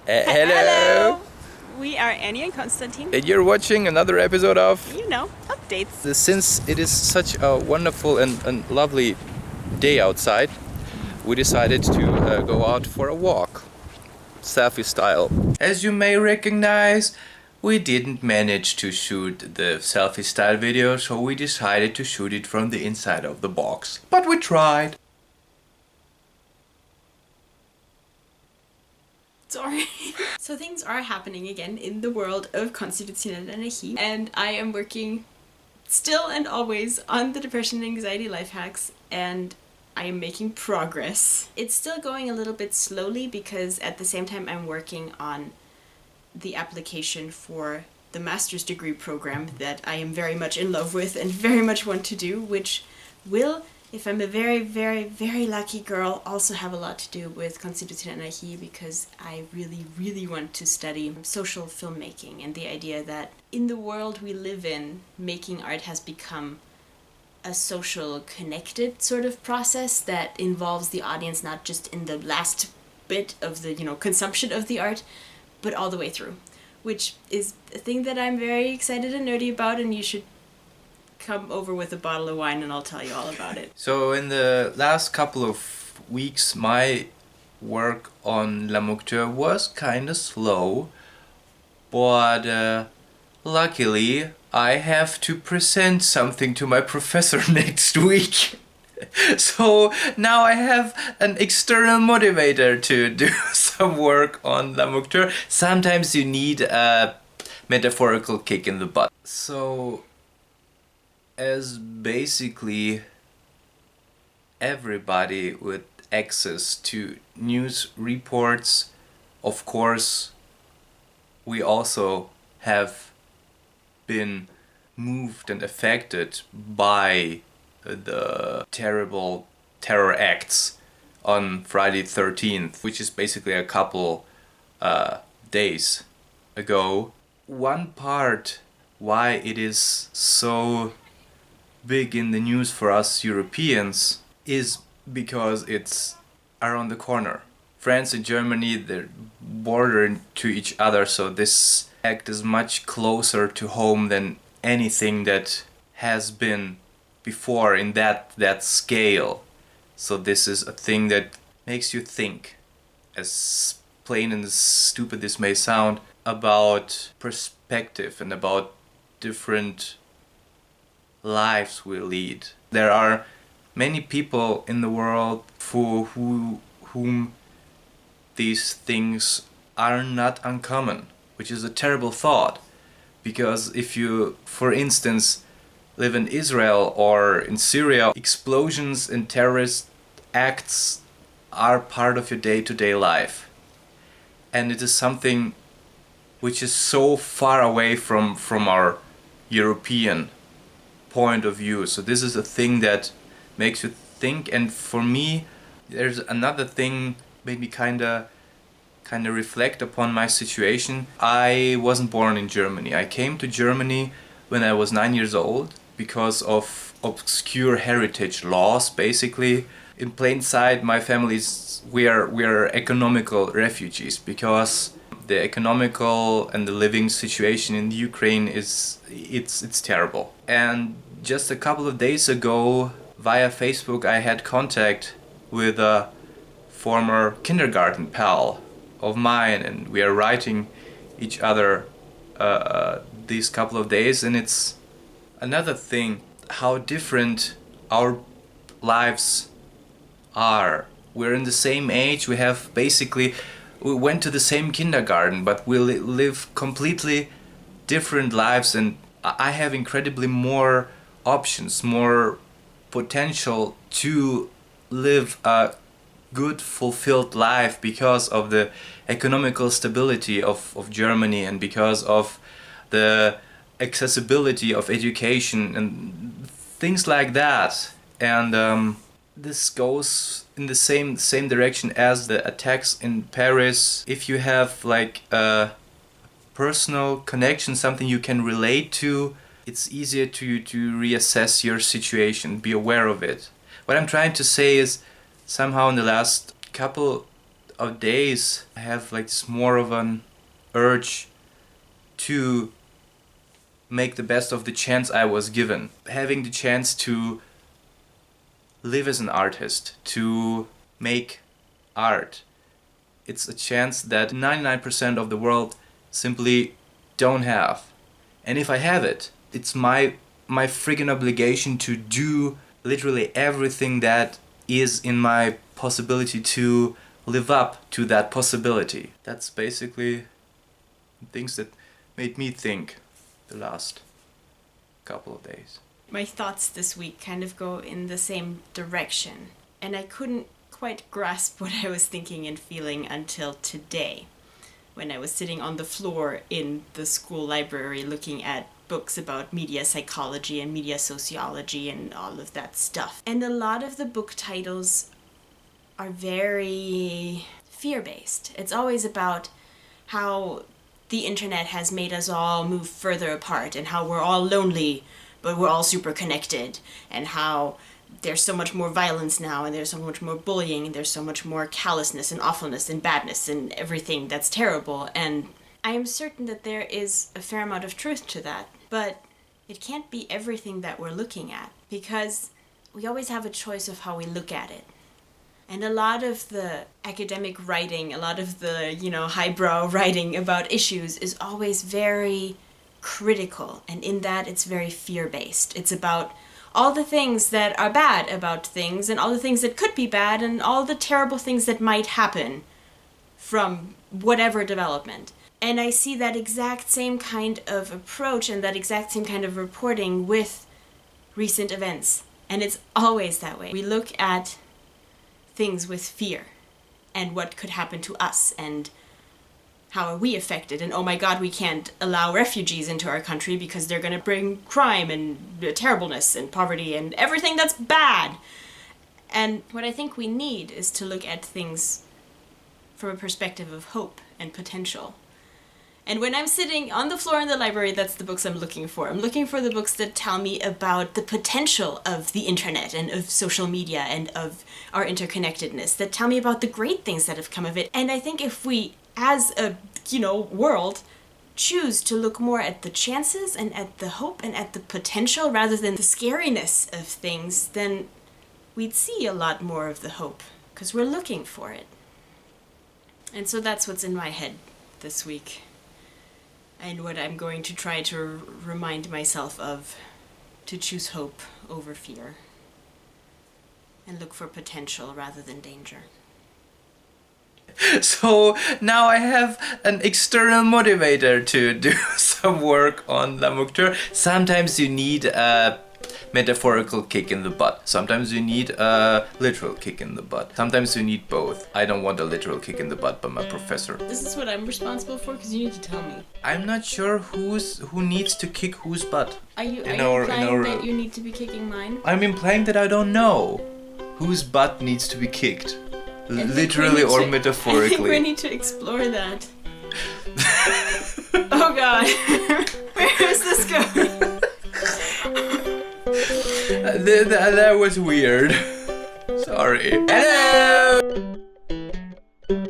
Hello! We are Annie and Konstantin. And you're watching another episode of... Updates. Since it is such a wonderful and lovely day outside, we decided to go out for a walk. Selfie style. As you may recognize, we didn't manage to shoot the selfie style video, so we decided to shoot it from the inside of the box. But we tried. Sorry. So things are happening again in the world of Konstitutionelle Anarchie, and I am working still and always on the depression and anxiety life hacks, and I am making progress. It's still going a little bit slowly because at the same time I'm working on the application for the master's degree program that I am very much in love with and very much want to do, which will, if I'm a very, very, very lucky girl, also have a lot to do with Konstitutionelle Anarchie, because I really, really want to study social filmmaking and the idea that in the world we live in, making art has become a social connected sort of process that involves the audience not just in the last bit of the, consumption of the art, but all the way through, which is a thing that I'm very excited and nerdy about, and you should come over with a bottle of wine and I'll tell you all about it. So in the last couple of weeks, my work on Muktar was kind of slow, but luckily I have to present something to my professor next week. So now I have an external motivator to do some work on Muktar. Sometimes you need a metaphorical kick in the butt. So as basically everybody with access to news reports, of course, we also have been moved and affected by the terrible terror acts on Friday 13th, which is basically a couple days ago. One part why it is so big in the news for us Europeans is because it's around the corner. France and Germany, they're bordering to each other, so this act is much closer to home than anything that has been before in that scale. So this is a thing that makes you think, as plain and as stupid this may sound, about perspective and about different lives we lead. There are many people in the world for whom these things are not uncommon, which is a terrible thought, because if you, for instance, live in Israel or in Syria, explosions and terrorist acts are part of your day-to-day life, and it is something which is so far away from our European point of view. So this is a thing that makes you think, and for me there's another thing made me kinda reflect upon my situation. I wasn't born in Germany. I came to Germany when I was 9 years old because of obscure heritage laws, basically. In plain sight, my family's we are economical refugees because the economical and the living situation in the Ukraine it's terrible. And just a couple of days ago, via Facebook, I had contact with a former kindergarten pal of mine, and we are writing each other these couple of days, and it's another thing how different our lives are. We're in the same age, we went to the same kindergarten, but we live completely different lives, and I have incredibly more options, more potential to live a good, fulfilled life because of the economical stability of Germany and because of the accessibility of education and things like that. And this goes in the same direction as the attacks in Paris. If you have like a personal connection, something you can relate to, it's easier to reassess your situation, be aware of it. What I'm trying to say is, somehow in the last couple of days I have like this more of an urge to make the best of the chance I was given. Having the chance to live as an artist, to make art. It's a chance that 99% of the world simply don't have. And if I have it, it's my friggin' obligation to do literally everything that is in my possibility to live up to that possibility. That's basically things that made me think the last couple of days. My thoughts this week kind of go in the same direction, and I couldn't quite grasp what I was thinking and feeling until today, when I was sitting on the floor in the school library looking at books about media psychology and media sociology and all of that stuff. And a lot of the book titles are very fear-based. It's always about how the internet has made us all move further apart and how we're all lonely, but we're all super connected, and how there's so much more violence now, and there's so much more bullying, and there's so much more callousness and awfulness and badness and everything that's terrible. And I am certain that there is a fair amount of truth to that, but it can't be everything that we're looking at, because we always have a choice of how we look at it. And a lot of the academic writing, a lot of the, highbrow writing about issues is always very critical, and in that it's very fear-based. It's about all the things that are bad about things, and all the things that could be bad, and all the terrible things that might happen from whatever development. And I see that exact same kind of approach and that exact same kind of reporting with recent events. And it's always that way. We look at things with fear and what could happen to us and how are we affected, and oh my god, we can't allow refugees into our country because they're going to bring crime and terribleness and poverty and everything that's bad. And what I think we need is to look at things from a perspective of hope and potential. And when I'm sitting on the floor in the library, that's the books I'm looking for. I'm looking for the books that tell me about the potential of the internet and of social media and of our interconnectedness, that tell me about the great things that have come of it. And I think if we, as a, world, choose to look more at the chances and at the hope and at the potential rather than the scariness of things, then we'd see a lot more of the hope, because we're looking for it. And so that's what's in my head this week. And what I'm going to try to remind myself of, to choose hope over fear. And look for potential rather than danger. So now I have an external motivator to do some work on La Muktar. Sometimes you need a metaphorical kick in the butt. Sometimes you need a literal kick in the butt. Sometimes you need both. I don't want a literal kick in the butt by my professor. This is what I'm responsible for, because you need to tell me. I'm not sure who needs to kick whose butt. Are you implying that you need to be kicking mine? I'm implying that I don't know whose butt needs to be kicked. Literally or metaphorically. I think we need to explore that. Oh god. Where is this going? That was weird. Sorry. Hello!